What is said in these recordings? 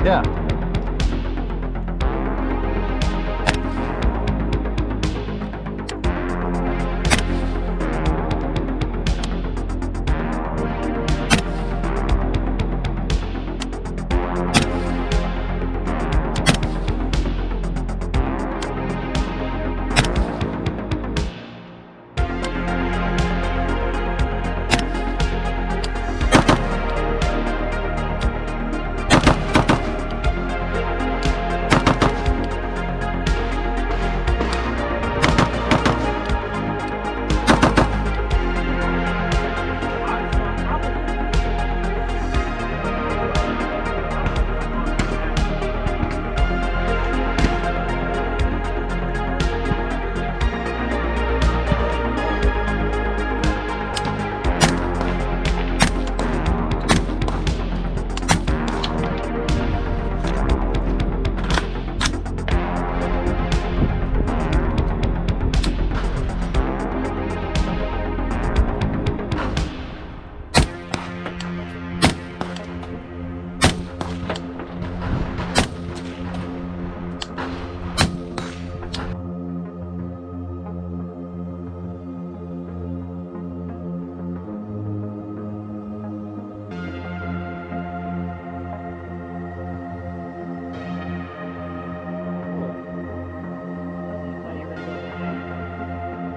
Yeah.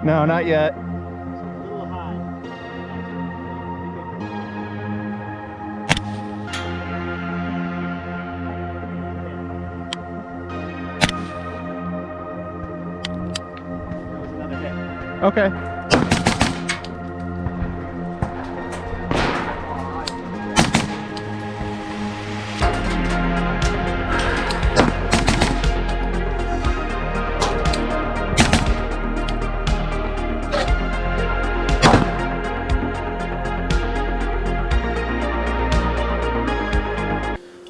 No, not yet. A little high. That was another hit. Okay.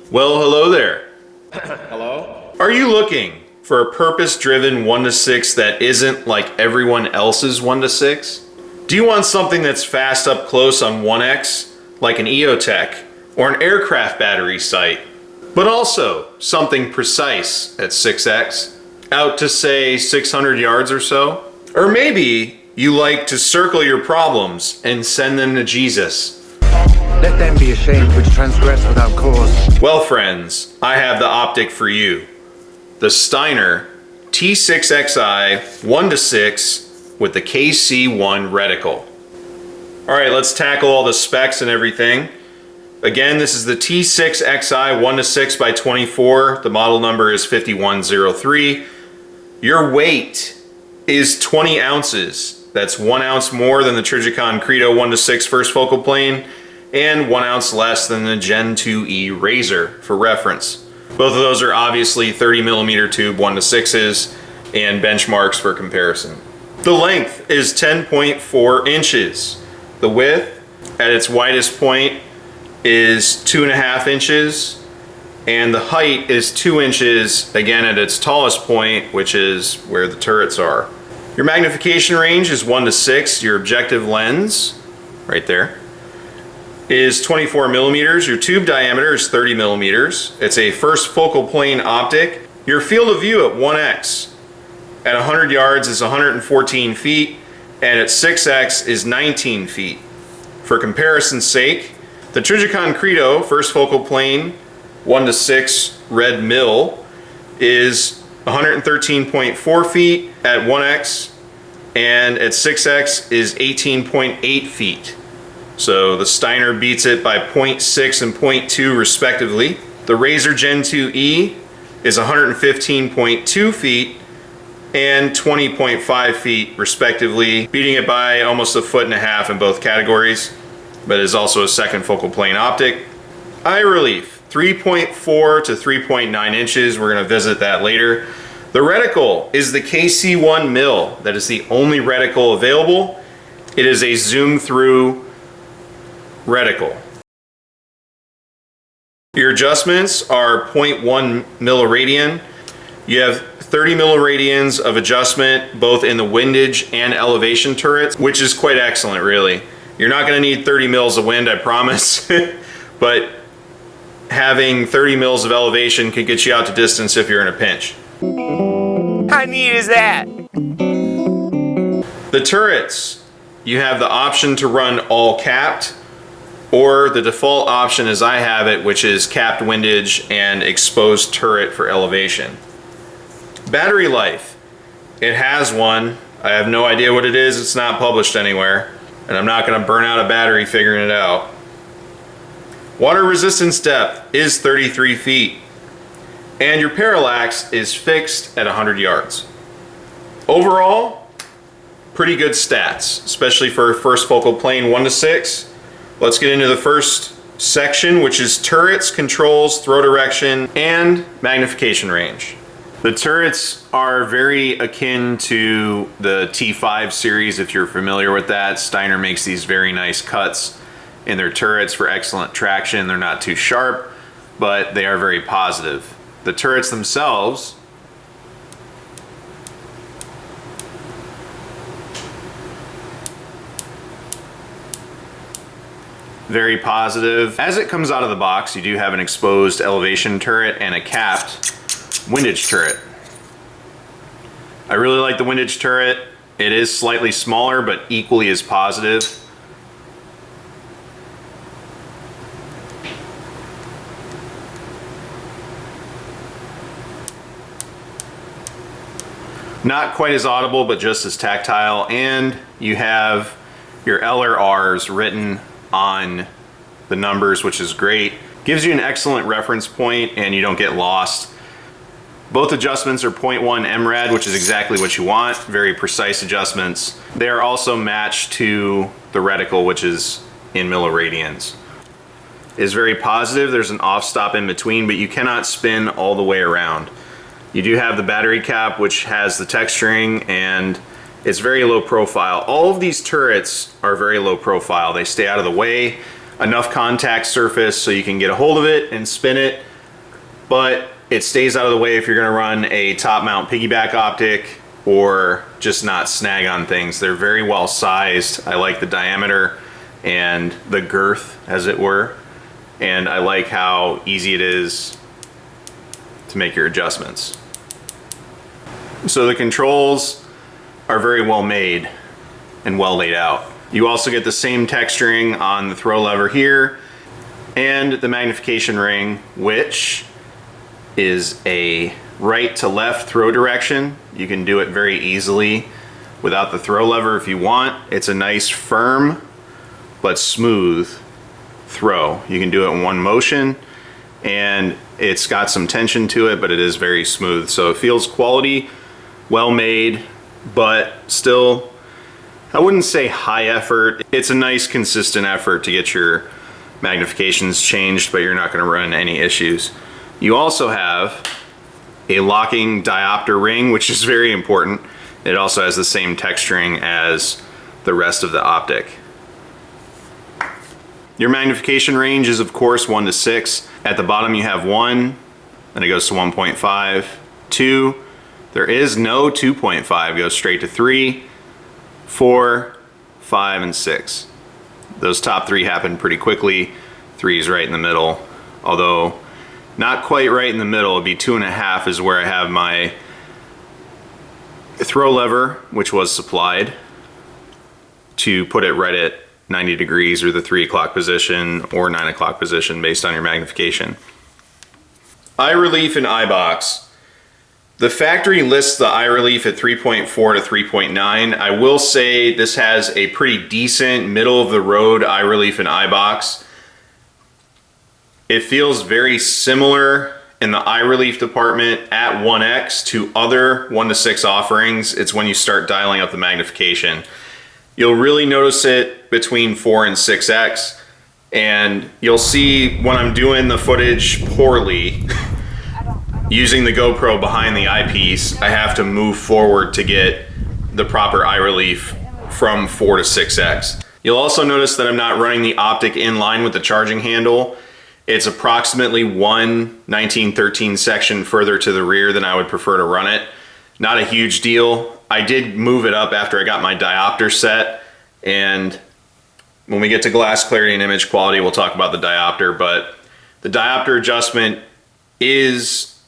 Well, hello there. Hello? Are you looking for a purpose-driven 1-to-6 that isn't like everyone else's 1-to-6? Do you want something that's fast up close on 1x, like an EOTech or an aircraft battery sight, but also something precise at 6x, out to say 600 yards or so? Or maybe you like to circle your problems and send them to Jesus. Let them be ashamed which transgress without cause. Well, friends, I have the optic for you. The Steiner T6Xi 1-to-6 with the KC1 reticle. All right, let's tackle all the specs and everything. Again, this is the T6Xi 1-to-6 by 24. The model number is 5103. Your weight is 20 ounces. That's 1 ounce more than the Trijicon Credo 1-to-6 first focal plane, and 1 ounce less than the Gen 2E Razor for reference. Both of those are obviously 30mm tube 1-to-6s and benchmarks for comparison. The length is 10.4 inches. The width at its widest point is 2.5 inches, and the height is 2 inches, again at its tallest point, which is where the turrets are. Your magnification range is 1-to-6. Your objective lens, right there, is 24mm. Your tube diameter is 30mm. It's a first focal plane optic. Your field of view at 1x at 100 yards is 114 feet, and at 6x is 19 feet. For comparison's sake, the Trijicon Credo first focal plane 1-to-6 red mill is 113.4 feet at 1x, and at 6x is 18.8 feet. So the Steiner beats it by 0.6 and 0.2 respectively. The Razor Gen 2E is 115.2 feet and 20.5 feet respectively, beating it by almost 1.5 feet in both categories, but is also a second focal plane optic. Eye relief, 3.4 to 3.9 inches. We're going to visit that later. The reticle is the KC1 mill. That is the only reticle available. It is a zoom through reticle. Your adjustments are 0.1 milliradian. You have 30 milliradians of adjustment both in the windage and elevation turrets, which is quite excellent, really. You're not going to need 30 mils of wind, I promise, but having 30 mils of elevation could get you out to distance if you're in a pinch. How neat is that? The turrets, you have the option to run all capped, or the default option as I have it, which is capped windage and exposed turret for elevation. Battery life, it has one. I have no idea what it is, it's not published anywhere, and I'm not gonna burn out a battery figuring it out. Water resistance depth is 33 feet, and your parallax is fixed at 100 yards. Overall, pretty good stats, especially for first focal plane 1 to 6. Let's get into the first section, which is turrets, controls, throw direction, and magnification range. The turrets are very akin to the T5 series, if you're familiar with that. Steiner makes these very nice cuts in their turrets for excellent traction. They're not too sharp, but they are very positive. The turrets themselves very positive. As it comes out of the box, you do have an exposed elevation turret and a capped windage turret. I really like the windage turret. It is slightly smaller, but equally as positive. Not quite as audible, but just as tactile. And you have your L or R's written on the numbers, which is great. Gives you an excellent reference point and you don't get lost. Both adjustments are 0.1 MRAD, which is exactly what you want. Very precise adjustments. They are also matched to the reticle, which is in milliradians. Is very positive. There's an off stop in between, but you cannot spin all the way around. You do have the battery cap, which has the texturing, and it's very low profile. All of these turrets are very low profile. They stay out of the way, enough contact surface so you can get a hold of it and spin it, but it stays out of the way if you're gonna run a top mount piggyback optic or just not snag on things. They're very well sized. I like the diameter and the girth, as it were, and I like how easy it is to make your adjustments. So the controls are very well made and well laid out. You also get the same texturing on the throw lever here and the magnification ring, which is a right to left throw direction. You can do it very easily without the throw lever if you want. It's a nice firm but smooth throw. You can do it in one motion, and it's got some tension to it, but it is very smooth. So it feels quality, well made, but still, I wouldn't say high effort. It's a nice consistent effort to get your magnifications changed, but you're not gonna run any issues. You also have a locking diopter ring, which is very important. It also has the same texturing as the rest of the optic. Your magnification range is of course 1 to 6. At the bottom you have 1, then it goes to 1.5, 2, there is no 2.5, goes straight to 3, 4, 5, and 6. Those top 3 happen pretty quickly. 3 is right in the middle, although not quite right in the middle. It'd be 2.5 is where I have my throw lever, which was supplied to put it right at 90 degrees or the 3 o'clock position or 9 o'clock position based on your magnification. Eye relief and eye box. The factory lists the eye relief at 3.4 to 3.9. I will say this has a pretty decent middle of the road eye relief and eye box. It feels very similar in the eye relief department at 1x to other 1 to 6 offerings. It's when you start dialing up the magnification. You'll really notice it between 4 and 6x, and you'll see when I'm doing the footage poorly, using the GoPro behind the eyepiece, I have to move forward to get the proper eye relief from 4 to 6x. You'll also notice that I'm not running the optic in line with the charging handle. It's approximately 1/1913 section further to the rear than I would prefer to run it. Not a huge deal. I did move it up after I got my diopter set, and when we get to glass clarity and image quality, we'll talk about the diopter, but The diopter adjustment is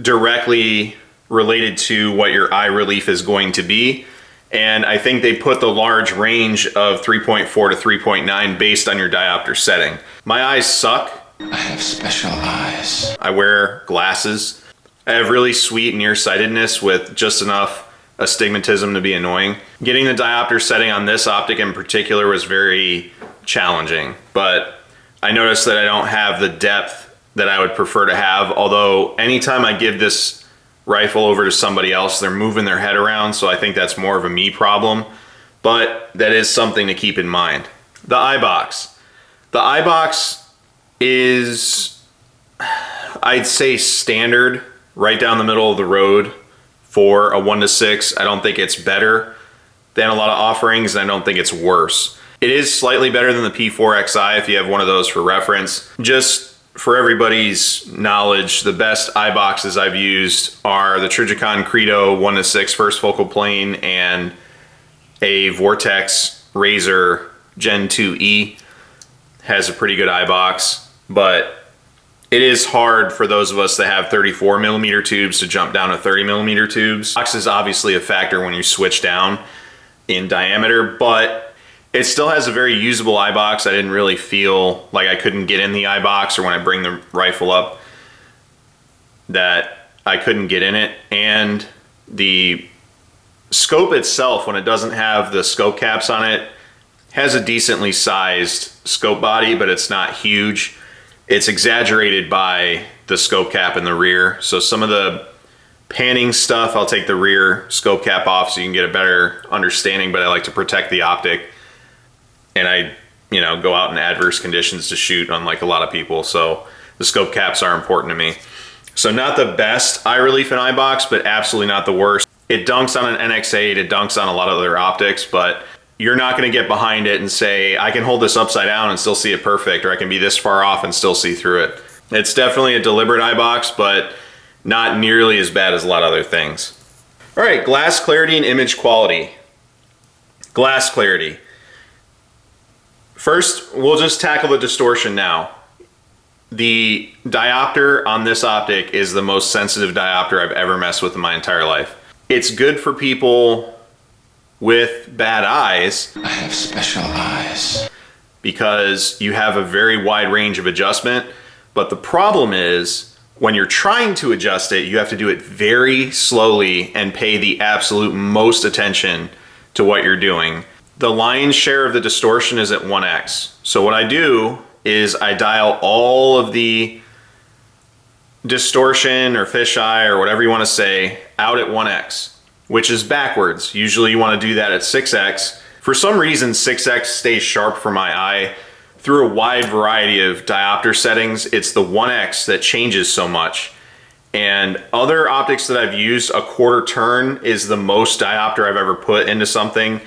directly related to what your eye relief is going to be. And I think they put the large range of 3.4 to 3.9 based on your diopter setting. My eyes suck. I have special eyes. I wear glasses. I have really sweet nearsightedness with just enough astigmatism to be annoying. Getting the diopter setting on this optic in particular was very challenging, but I noticed that I don't have the depth that I would prefer to have, although anytime I give this rifle over to somebody else, they're moving their head around, so I think that's more of a me problem, but that is something to keep in mind. The eye box. The eye box is, I'd say, standard, right down the middle of the road for a 1:6. I don't think it's better than a lot of offerings, and I don't think it's worse. It is slightly better than the P4XI if you have one of those for reference. Just for everybody's knowledge, the best eye boxes I've used are the Trijicon Credo 1:6 first focal plane and a Vortex Razor Gen 2E has a pretty good eye box, but it is hard for those of us that have 34mm tubes to jump down to 30mm tubes. Box is obviously a factor when you switch down in diameter, but it still has a very usable eye box. I didn't really feel like I couldn't get in the eye box, or when I bring the rifle up that I couldn't get in it. And the scope itself, when it doesn't have the scope caps on it, has a decently sized scope body, but it's not huge. It's exaggerated by the scope cap in the rear. So some of the panning stuff, I'll take the rear scope cap off so you can get a better understanding, but I like to protect the optic. And I, go out in adverse conditions to shoot, unlike a lot of people. So the scope caps are important to me. So not the best eye relief and eye box, but absolutely not the worst. It dunks on an NX8, it dunks on a lot of other optics, but you're not gonna get behind it and say, I can hold this upside down and still see it perfect, or I can be this far off and still see through it. It's definitely a deliberate eye box, but not nearly as bad as a lot of other things. All right, glass clarity and image quality. Glass clarity. First, we'll just tackle the distortion now. The diopter on this optic is the most sensitive diopter I've ever messed with in my entire life. It's good for people with bad eyes. I have special eyes. Because you have a very wide range of adjustment, but the problem is when you're trying to adjust it, you have to do it very slowly and pay the absolute most attention to what you're doing. The lion's share of the distortion is at 1x. So what I do is I dial all of the distortion or fisheye or whatever you want to say out at 1x, which is backwards. Usually you want to do that at 6x. For some reason, 6x stays sharp for my eye. Through a wide variety of diopter settings, it's the 1x that changes so much. And other optics that I've used, a quarter turn is the most diopter I've ever put into something.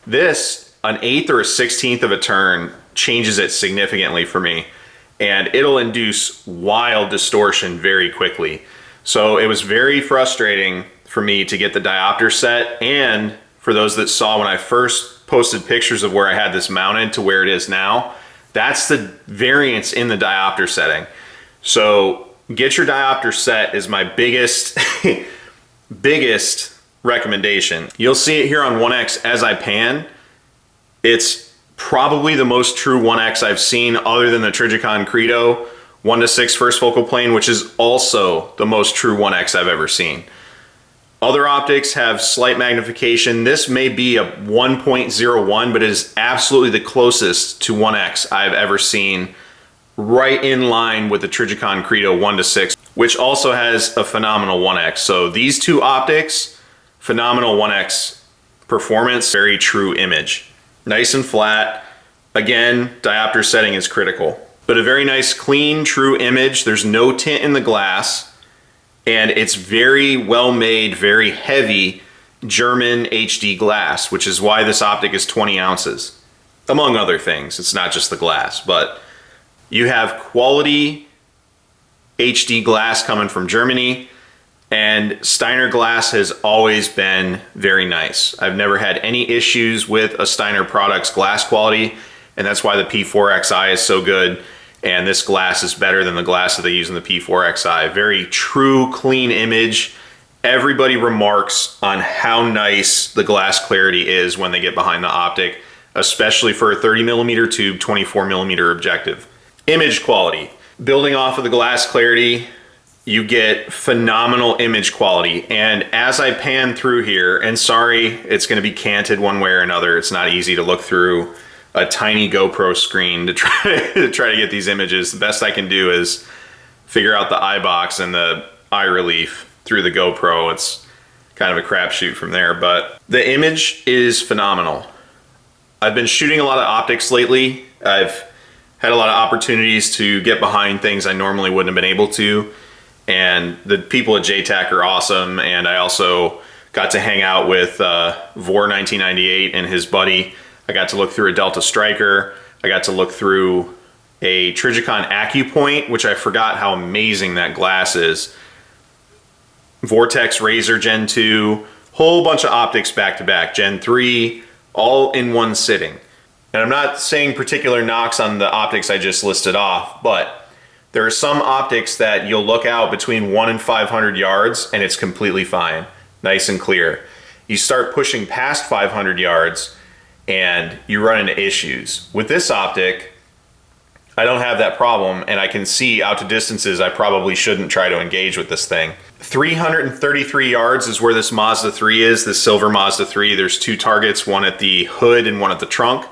This, an 1/8 or a 1/16 of a turn, changes it significantly for me. And it'll induce wild distortion very quickly. So it was very frustrating for me to get the diopter set, and for those that saw when I first posted pictures of where I had this mounted to where it is now, that's the variance in the diopter setting. So get your diopter set is my biggest biggest recommendation. You'll see it here on 1x as I pan. It's probably the most true 1x I've seen, other than the Trijicon Credo 1:6 first focal plane, which is also the most true 1x I've ever seen. Other optics have slight magnification. This may be a 1.01, but it is absolutely the closest to 1x I've ever seen, right in line with the Trijicon Credo 1:6, which also has a phenomenal 1x. So these two optics, phenomenal 1x performance, very true image. Nice and flat. Again, diopter setting is critical. But a very nice, clean, true image. There's no tint in the glass. And it's very well made, very heavy German HD glass, which is why this optic is 20 ounces. Among other things, it's not just the glass, but you have quality HD glass coming from Germany, and Steiner glass has always been very nice. I've never had any issues with a Steiner product's glass quality, and that's why the P4XI is so good. and this glass is better than the glass that they use in the P4XI. Very true, clean image. Everybody remarks on how nice the glass clarity is when they get behind the optic, especially for a 30mm tube, 24mm objective. Image quality. Building off of the glass clarity, you get phenomenal image quality. And as I pan through here, and sorry, it's gonna be canted one way or another. It's not easy to look through a tiny GoPro screen to try to get these images. The best I can do is figure out the eye box and the eye relief through the GoPro. It's kind of a crapshoot from there, but the image is phenomenal. I've been shooting a lot of optics lately. I've had a lot of opportunities to get behind things I normally wouldn't have been able to, and the people at JTAC are awesome. And I also got to hang out with Vor1998 and his buddy. I got to look through a Delta Striker. I got to look through a Trijicon AccuPoint, which I forgot how amazing that glass is. Vortex Razor Gen 2, whole bunch of optics back to back, Gen 3, all in one sitting. And I'm not saying particular knocks on the optics I just listed off, but there are some optics that you'll look out between 1 and 500 yards and it's completely fine, nice and clear. You start pushing past 500 yards and you run into issues. With this optic, I don't have that problem, and I can see out to distances I probably shouldn't try to engage with this thing. 333 yards is where this Mazda 3 is, this silver Mazda 3. There's two targets, one at the hood and one at the trunk.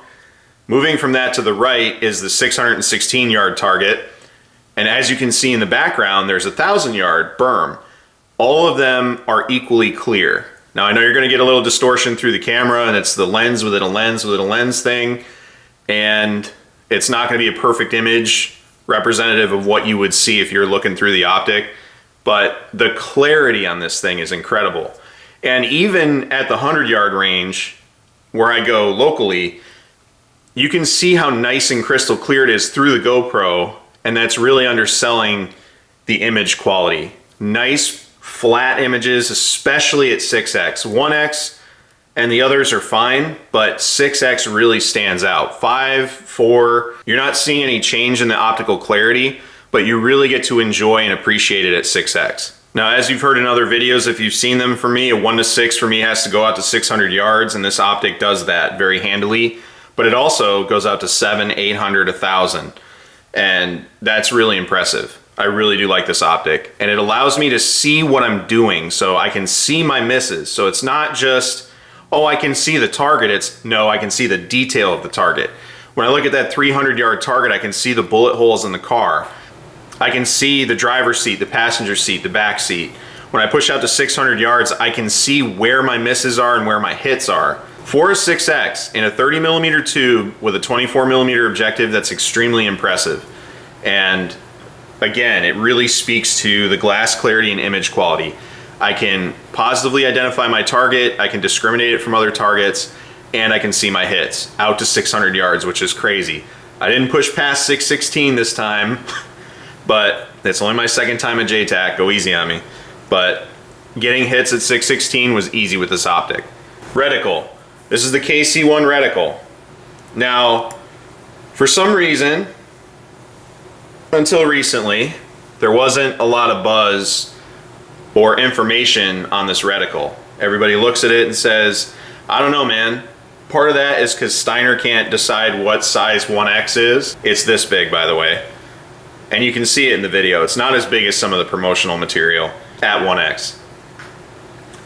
Moving from that to the right is the 616 yard target. And as you can see in the background, there's a 1,000-yard berm. All of them are equally clear. Now I know you're gonna get a little distortion through the camera, and it's the lens within a lens within a lens thing. And it's not gonna be a perfect image representative of what you would see if you're looking through the optic, but the clarity on this thing is incredible. And even at the 100-yard range, where I go locally, you can see how nice and crystal clear it is through the GoPro, and that's really underselling the image quality. Nice flat images, especially at 6X. 1X and the others are fine, but 6X really stands out. 5, 4, you're not seeing any change in the optical clarity, but you really get to enjoy and appreciate it at 6X. Now, as you've heard in other videos, if you've seen them from me, a 1:6 for me has to go out to 600 yards, and this optic does that very handily, but it also goes out to 700, 800, 1,000, and that's really impressive. I really do like this optic, and it allows me to see what I'm doing, so I can see my misses. So it's not just, oh, I can see the target. It's, no, I can see the detail of the target. When I look at that 300-yard target, I can see the bullet holes in the car. I can see the driver's seat, the passenger seat, the back seat. When I push out to 600 yards, I can see where my misses are and where my hits are. For a 6X in a 30mm tube with a 24mm objective, that's extremely impressive. And again, it really speaks to the glass clarity and image quality. I can positively identify my target, I can discriminate it from other targets, and I can see my hits out to 600 yards, which is crazy. I didn't push past 616 this time, but it's only my second time at JTAC, go easy on me. But getting hits at 616 was easy with this optic. Reticle. This is the KC1 reticle. Now, for some reason, until recently, there wasn't a lot of buzz or information on this reticle. Everybody looks at it and says, I don't know, man. Part of that is because Steiner can't decide what size 1X is. It's this big, by the way. And you can see it in the video. It's not as big as some of the promotional material at 1X.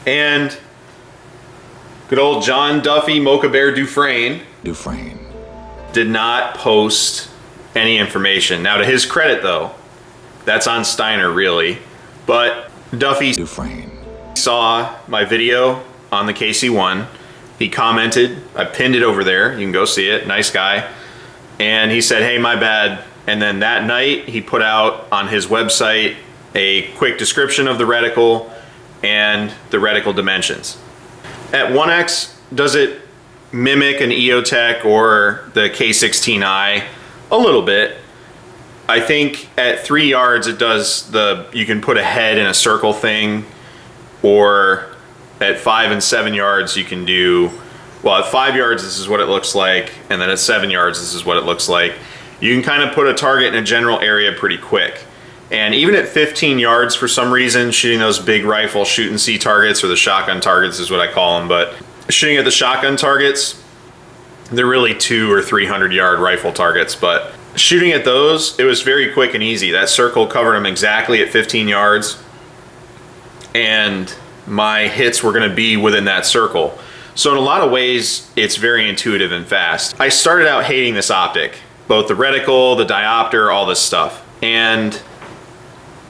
And good old John Duffy Mocha Bear Dufresne did not post any information. Now, to his credit though, that's on Steiner really, but Duffy saw my video on the KC1. He commented, I pinned it over there, you can go see it, nice guy. And he said, hey, my bad. And then that night he put out on his website a quick description of the reticle and the reticle dimensions. At 1X, does it mimic an EOTech or the K16i? A little bit. I think at 3 yards it does you can put a head in a circle thing, or at 5 and 7 yards you can do, well, at 5 yards this is what it looks like, and then at 7 yards this is what it looks like. you can kind of put a target in a general area pretty quick. And even at 15 yards, for some reason, shooting those big rifle shoot and see targets, or the shotgun targets is what I call them, but shooting at the shotgun targets, they're really 200 or 300 yard rifle targets, but shooting at those, it was very quick and easy. That circle covered them exactly at 15 yards, and my hits were gonna be within that circle. So in a lot of ways, it's very intuitive and fast. I started out hating this optic, both the reticle, the diopter, all this stuff. And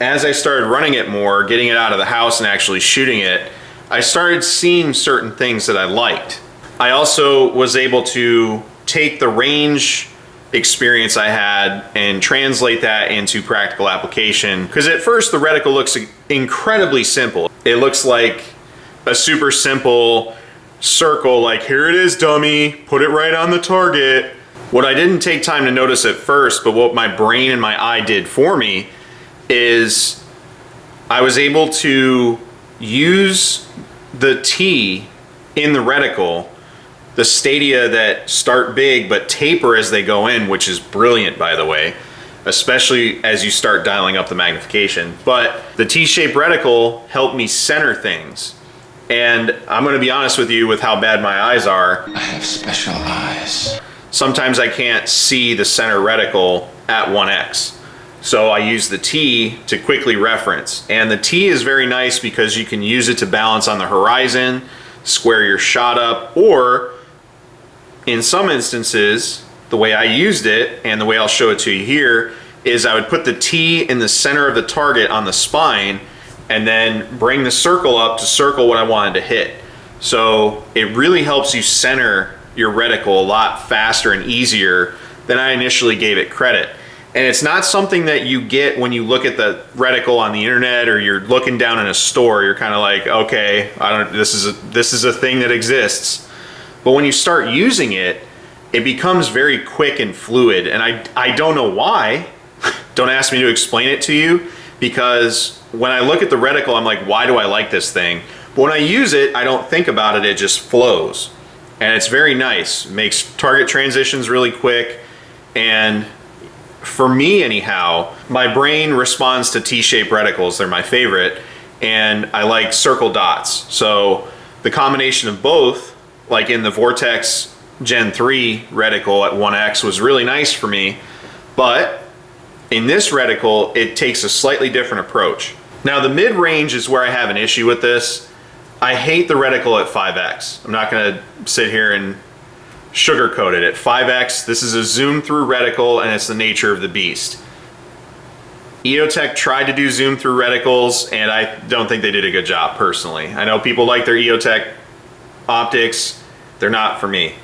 as I started running it more, getting it out of the house and actually shooting it, I started seeing certain things that I liked. I also was able to take the range experience I had and translate that into practical application. Because at first the reticle looks incredibly simple. It looks like a super simple circle, like here it is dummy, put it right on the target. What I didn't take time to notice at first, but what my brain and my eye did for me, is I was able to use the T in the reticle, the stadia that start big but taper as they go in, which is brilliant, by the way, especially as you start dialing up the magnification. But the T-shaped reticle helped me center things. And I'm gonna be honest with you with how bad my eyes are. I have special eyes. Sometimes I can't see the center reticle at 1x. So I use the T to quickly reference. And the T is very nice because you can use it to balance on the horizon, square your shot up, or in some instances, the way I used it, and the way I'll show it to you here, is I would put the T in the center of the target on the spine, and then bring the circle up to circle what I wanted to hit. So it really helps you center your reticle a lot faster and easier than I initially gave it credit. And it's not something that you get when you look at the reticle on the internet, or you're looking down in a store. You're kind of like, okay, this is a thing that exists. But when you start using it, it becomes very quick and fluid. And I don't know why. Don't ask me to explain it to you, because when I look at the reticle, I'm like, why do I like this thing? But when I use it, I don't think about it. It just flows. And it's very nice. It makes target transitions really quick. And for me anyhow, my brain responds to T-shaped reticles. They're my favorite. And I like circle dots. So the combination of both, like in the Vortex Gen 3 reticle at 1x, was really nice for me. But in this reticle, it takes a slightly different approach. Now the mid-range is where I have an issue with this. I hate the reticle at 5x. I'm not gonna sit here and sugarcoat it. At 5x, this is a zoom through reticle, and it's the nature of the beast. EOTech tried to do zoom through reticles, and I don't think they did a good job personally. I know people like their EOTech optics. They're not for me.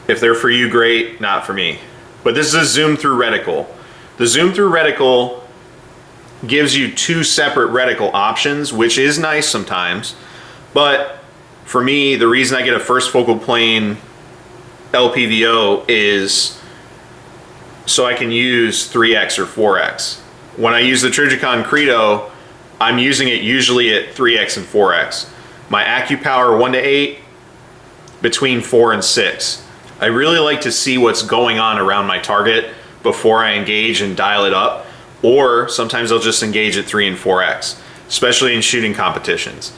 If they're for you, great, not for me. But this is a zoom through reticle. The zoom through reticle gives you two separate reticle options, which is nice sometimes. But for me, the reason I get a first focal plane LPVO is so I can use 3x or 4x. When I use the Trijicon Credo, I'm using it usually at 3x and 4x. My AccuPower 1 to 8, between 4 and 6. I really like to see what's going on around my target before I engage and dial it up, or sometimes I'll just engage at 3 and 4x, especially in shooting competitions,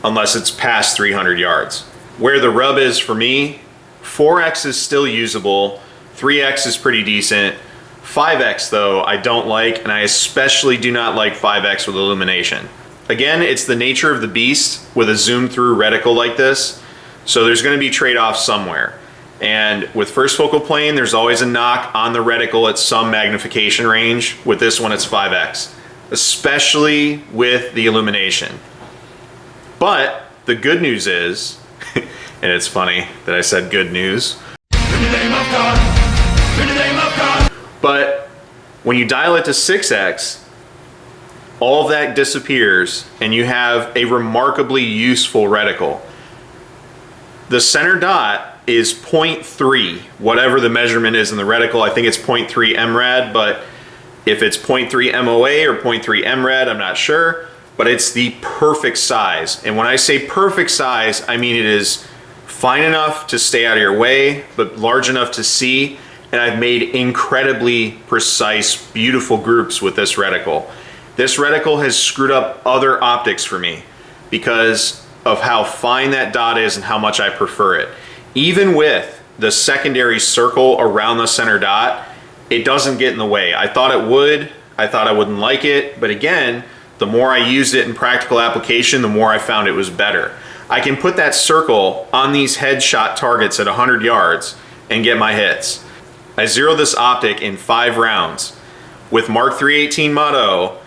unless it's past 300 yards. Where the rub is for me, 4x is still usable, 3x is pretty decent. 5x though, I don't like, and I especially do not like 5x with Illumination. Again, it's the nature of the beast with a zoom through reticle like this, so there's gonna be trade-offs somewhere. And with first focal plane, there's always a knock on the reticle at some magnification range. With this one, it's 5x, especially with the Illumination. But the good news is, and it's funny that I said good news, but when you dial it to 6x, all of that disappears and you have a remarkably useful reticle. The center dot is 0.3, whatever the measurement is in the reticle. I think it's 0.3 MRAD, but if it's 0.3 MOA or 0.3 MRAD, I'm not sure, but it's the perfect size. And when I say perfect size, I mean it is fine enough to stay out of your way, but large enough to see, and I've made incredibly precise, beautiful groups with this reticle. This reticle has screwed up other optics for me because of how fine that dot is and how much I prefer it. Even with the secondary circle around the center dot, it doesn't get in the way. I thought it would, I thought I wouldn't like it, but again, the more I used it in practical application, the more I found it was better. I can put that circle on these headshot targets at 100 yards and get my hits. I zeroed this optic in 5 rounds. With Mark 318 Mod-O,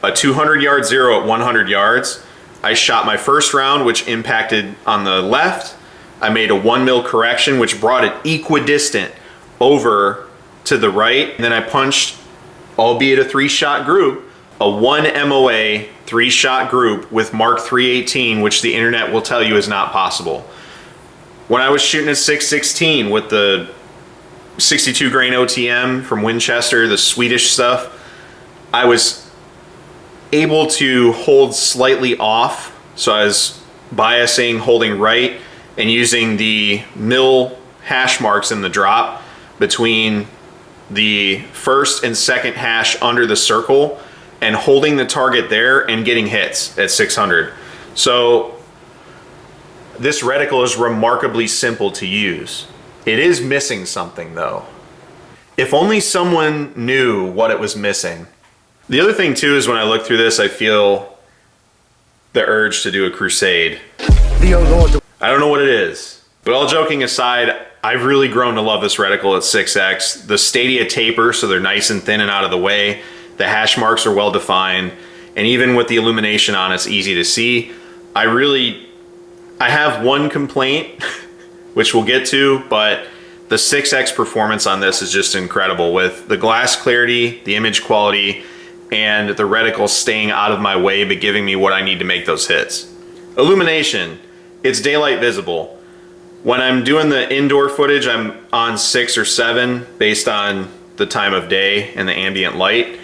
a 200-yard zero at 100 yards, I shot my first round, which impacted on the left. I made a 1 mil correction, which brought it equidistant over to the right. And then I punched, albeit a 3-shot group, a 1 MOA 3-shot group with Mark 318, which the internet will tell you is not possible. When I was shooting at 616 with the 62 grain OTM from Winchester, the Swedish stuff, I was able to hold slightly off. So I was biasing, holding right, and using the mil hash marks in the drop between the first and second hash under the circle and holding the target there and getting hits at 600. So this reticle is remarkably simple to use. It is missing something though. If only someone knew what it was missing. The other thing too is when I look through this, I feel the urge to do a crusade. I don't know what it is, but all joking aside, I've really grown to love this reticle at 6X. The stadia taper, so they're nice and thin and out of the way. The hash marks are well defined, and even with the illumination on, it's easy to see. I have one complaint, which we'll get to, but the 6X performance on this is just incredible with the glass clarity, the image quality, and the reticle staying out of my way but giving me what I need to make those hits. Illumination, it's daylight visible. When I'm doing the indoor footage, I'm on 6 or 7 based on the time of day and the ambient light.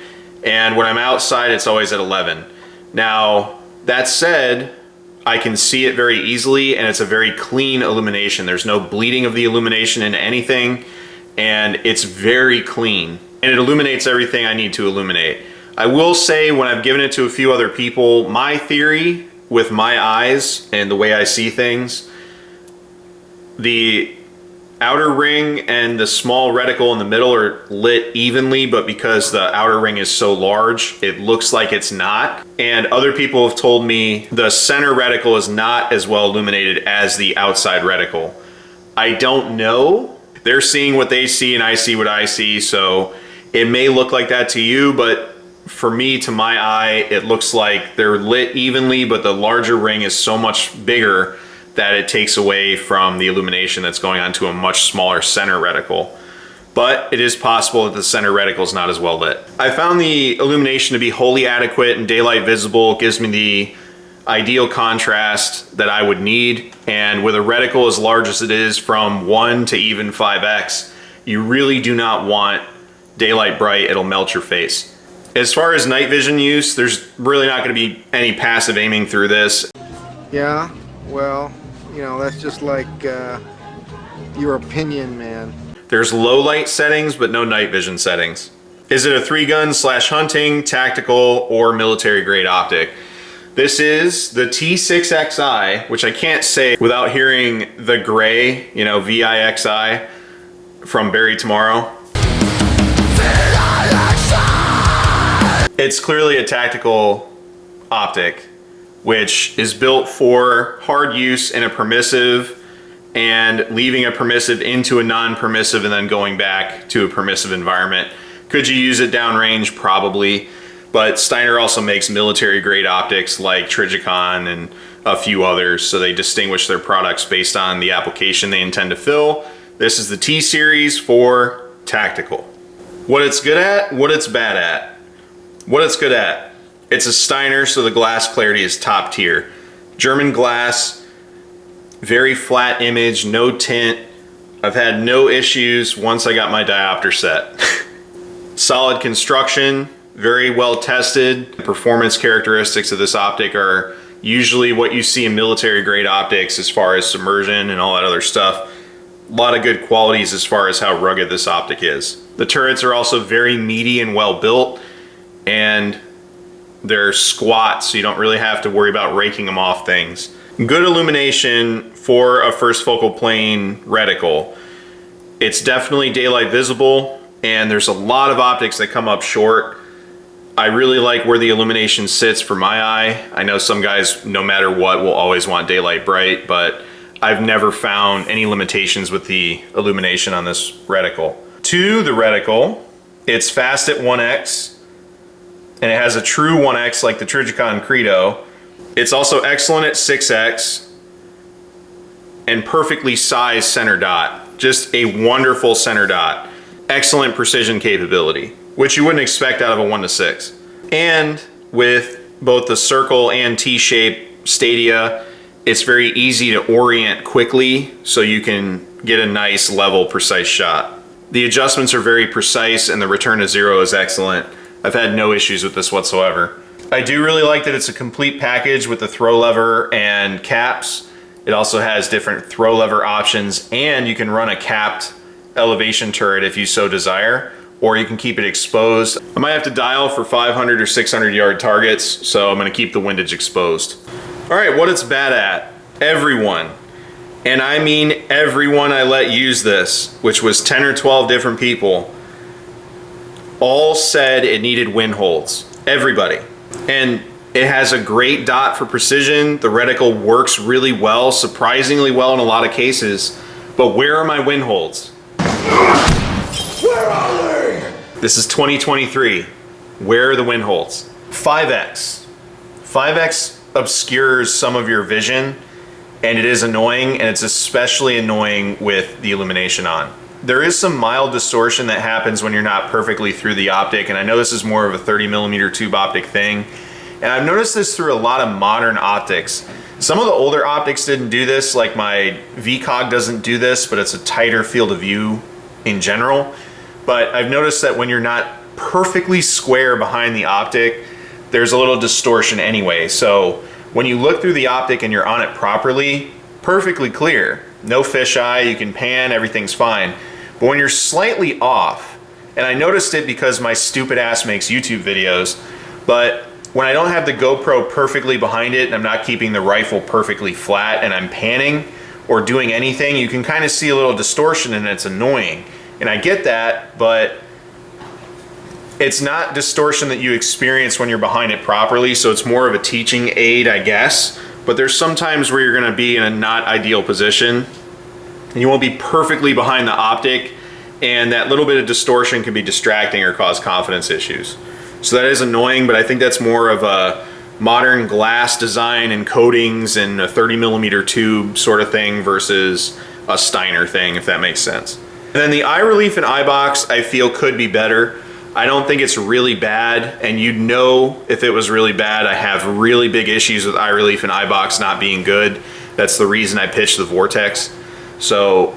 And when I'm outside, it's always at 11. Now, that said, I can see it very easily and it's a very clean illumination. There's no bleeding of the illumination into anything, and it's very clean. And it illuminates everything I need to illuminate. I will say, when I've given it to a few other people, my theory with my eyes and the way I see things, the outer ring and the small reticle in the middle are lit evenly, but because the outer ring is so large, it looks like it's not. And other people have told me the center reticle is not as well illuminated as the outside reticle. I don't know. They're seeing what they see and I see what I see, so it may look like that to you, but for me, to my eye, it looks like they're lit evenly, but the larger ring is so much bigger that it takes away from the illumination that's going on to a much smaller center reticle. But it is possible that the center reticle is not as well lit. I found the illumination to be wholly adequate and daylight visible. It gives me the ideal contrast that I would need. And with a reticle as large as it is, from 1 to even 5X, you really do not want daylight bright. It'll melt your face. As far as night vision use, there's really not going to be any passive aiming through this. Yeah, well, you know, that's just like your opinion, man. There's low light settings, but no night vision settings. Is it a 3-gun / hunting, tactical, or military grade optic? This is the T6Xi, which I can't say without hearing the gray, you know, VIXI from Barry Tomorrow. It's clearly a tactical optic, which is built for hard use in a permissive and leaving a permissive into a non-permissive and then going back to a permissive environment. Could you use it downrange? Probably. But Steiner also makes military grade optics like Trigicon and a few others, so they distinguish their products based on the application they intend to fill. This is the T series for tactical. What it's good at, what it's bad at. What it's good at, it's a Steiner, so the glass clarity is top tier. German glass, very flat image, no tint. I've had no issues once I got my diopter set. Solid construction, very well tested. The performance characteristics of this optic are usually what you see in military grade optics as far as submersion and all that other stuff. A lot of good qualities as far as how rugged this optic is. The turrets are also very meaty and well built, and they're squat, so you don't really have to worry about raking them off things. Good illumination for a first focal plane reticle. It's definitely daylight visible, and there's a lot of optics that come up short. I really like where the illumination sits for my eye. I know some guys, no matter what, will always want daylight bright, but I've never found any limitations with the illumination on this reticle. To the reticle, it's fast at 1x, and it has a true 1x like the Trijicon Credo. It's also excellent at 6x and perfectly sized center dot. Just a wonderful center dot. Excellent precision capability, which you wouldn't expect out of a 1:6. And with both the circle and T-shape stadia, it's very easy to orient quickly so you can get a nice level precise shot. The adjustments are very precise and the return to zero is excellent. I've had no issues with this whatsoever. I do really like that it's a complete package with the throw lever and caps. It also has different throw lever options, and you can run a capped elevation turret if you so desire, or you can keep it exposed. I might have to dial for 500 or 600 yard targets, so I'm gonna keep the windage exposed. All right, what it's bad at. Everyone, and I mean everyone I let use this, which was 10 or 12 different people, all said it needed wind holds. Everybody. And it has a great dot for precision. The reticle works really well, surprisingly well in a lot of cases. But where are my wind holds? Where are they? This is 2023. Where are the wind holds? 5x. 5x obscures some of your vision, and it is annoying, and it's especially annoying with the illumination on. There is some mild distortion that happens when you're not perfectly through the optic, and I know this is more of a 30mm tube optic thing, and I've noticed this through a lot of modern optics. Some of the older optics didn't do this, like my VCOG doesn't do this, but it's a tighter field of view in general. But I've noticed that when you're not perfectly square behind the optic, there's a little distortion anyway. So when you look through the optic and you're on it properly, perfectly clear, no fisheye, you can pan, everything's fine. But when you're slightly off, and I noticed it because my stupid ass makes YouTube videos, but when I don't have the GoPro perfectly behind it and I'm not keeping the rifle perfectly flat and I'm panning or doing anything, you can kind of see a little distortion and it's annoying. And I get that, but it's not distortion that you experience when you're behind it properly, so it's more of a teaching aid, I guess. But there's some times where you're gonna be in a not ideal position and you won't be perfectly behind the optic, and that little bit of distortion can be distracting or cause confidence issues. So that is annoying, but I think that's more of a modern glass design and coatings and a 30mm tube sort of thing versus a Steiner thing, if that makes sense. And then the eye relief and eye box I feel could be better. I don't think it's really bad, and you'd know if it was really bad. I have really big issues with eye relief and eye box not being good. That's the reason I pitched the Vortex. So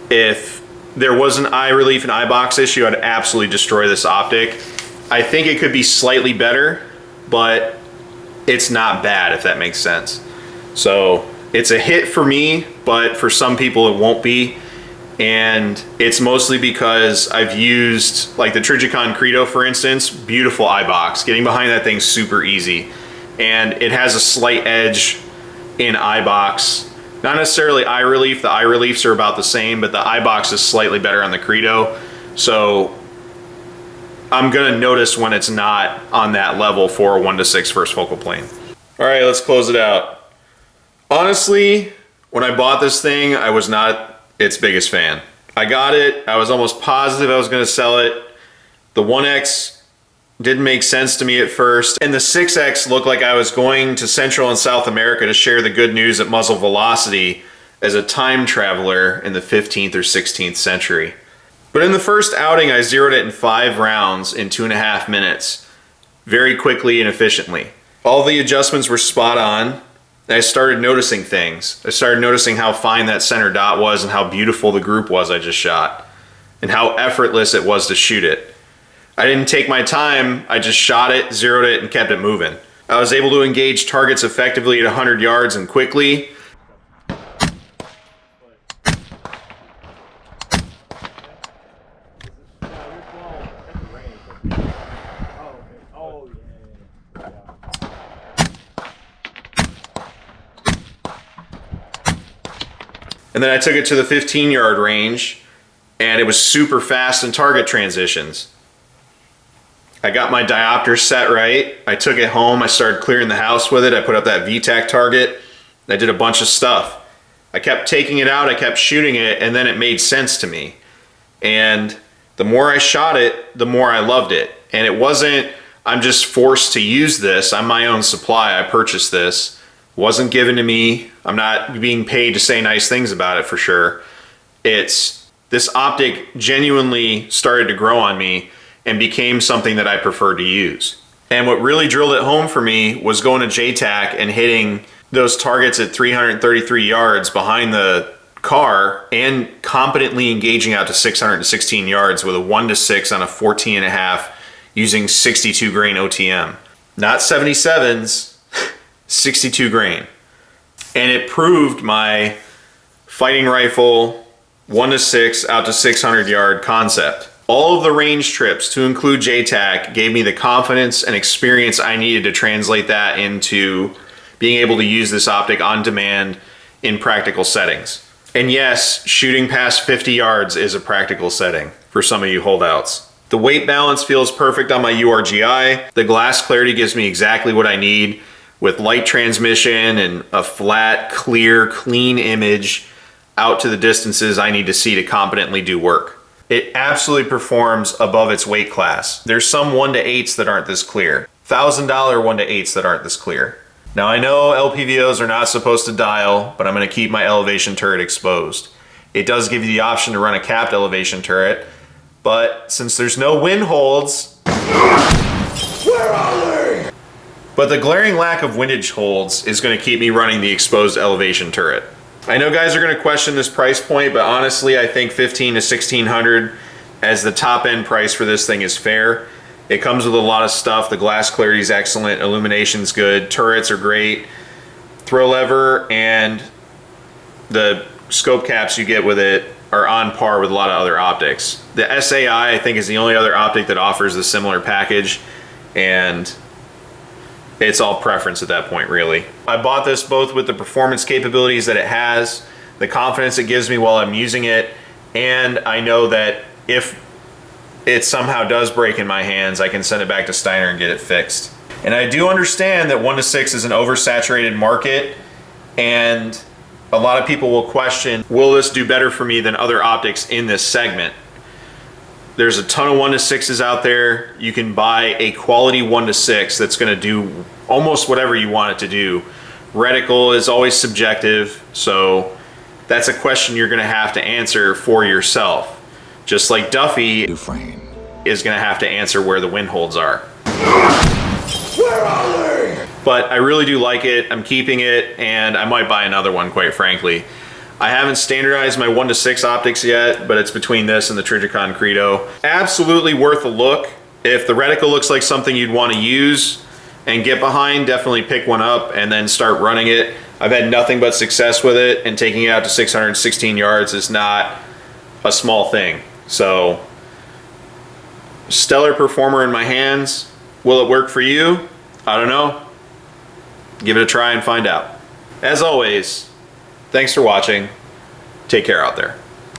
if there was an eye relief and eye box issue, I'd absolutely destroy this optic. I think it could be slightly better, but it's not bad, if that makes sense. So it's a hit for me, but for some people it won't be. And it's mostly because I've used, like the Trijicon Credo, for instance, beautiful eye box. Getting behind that thing's super easy. And it has a slight edge in eye box. Not necessarily eye relief. The eye reliefs are about the same, but the eye box is slightly better on the Credo. So I'm gonna notice when it's not on that level for a 1:6 first focal plane. All right, let's close it out. Honestly, when I bought this thing, I was not its biggest fan. I got it, I was almost positive I was gonna sell it. The 1X didn't make sense to me at first, and the 6X looked like I was going to Central and South America to share the good news at muzzle velocity as a time traveler in the 15th or 16th century. But in the first outing, I zeroed it in 5 rounds in 2.5 minutes, very quickly and efficiently. All the adjustments were spot on. I started noticing things. I started noticing how fine that center dot was and how beautiful the group was I just shot, and how effortless it was to shoot it. I didn't take my time, I just shot it, zeroed it, and kept it moving. I was able to engage targets effectively at 100 yards and quickly. And then I took it to the 15-yard range, and it was super fast in target transitions. I got my diopter set right. I took it home. I started clearing the house with it. I put up that VTAC target. I did a bunch of stuff. I kept taking it out. I kept shooting it, and then it made sense to me. And the more I shot it, the more I loved it. And it wasn't, I'm just forced to use this. I'm my own supply. I purchased this. It wasn't given to me. I'm not being paid to say nice things about it for sure. It's, this optic genuinely started to grow on me and became something that I prefer to use. And what really drilled it home for me was going to JTAC and hitting those targets at 333 yards behind the car and competently engaging out to 616 yards with a 1-6 on a 14.5 using 62 grain OTM. Not 77s, 62 grain. And it proved my fighting rifle 1-6 out to 600 yard concept. All of the range trips, to include JTAC, gave me the confidence and experience I needed to translate that into being able to use this optic on demand in practical settings. And yes, shooting past 50 yards is a practical setting for some of you holdouts. The weight balance feels perfect on my URGI. The glass clarity gives me exactly what I need with light transmission and a flat, clear, clean image out to the distances I need to see to competently do work. It absolutely performs above its weight class. There's some 1-8s that aren't this clear. $1,000 1-8s that aren't this clear. Now I know LPVOs are not supposed to dial, but I'm going to keep my elevation turret exposed. It does give you the option to run a capped elevation turret, but since there's no wind holds, Where are they? but the glaring lack of windage holds is going to keep me running the exposed elevation turret. I know guys are going to question this price point, but honestly I think $1,500 to $1,600 as the top end price for this thing is fair. It comes with a lot of stuff. The glass clarity is excellent, illumination's good, turrets are great, throw lever and the scope caps you get with it are on par with a lot of other optics. The SAI I think is the only other optic that offers a similar package, and it's all preference at that point really. I bought this both with the performance capabilities that it has, the confidence it gives me while I'm using it, and I know that if it somehow does break in my hands, I can send it back to Steiner and get it fixed. And I do understand that 1-6 is an oversaturated market, and a lot of people will question, will this do better for me than other optics in this segment? There's a ton of 1-6s out there. You can buy a quality 1-6 that's going to do almost whatever you want it to do. Reticle is always subjective, so that's a question you're going to have to answer for yourself. Just like Duffy Dufresne. is going to have to answer where the wind holds are. Where are they? But I really do like it. I'm keeping it, and I might buy another one, quite frankly. I haven't standardized my 1-6 optics yet, but it's between this and the Trijicon Credo. Absolutely worth a look. If the reticle looks like something you'd want to use and get behind, definitely pick one up and then start running it. I've had nothing but success with it, and taking it out to 616 yards is not a small thing. So, stellar performer in my hands. Will it work for you? I don't know. Give it a try and find out. As always, thanks for watching. Take care out there.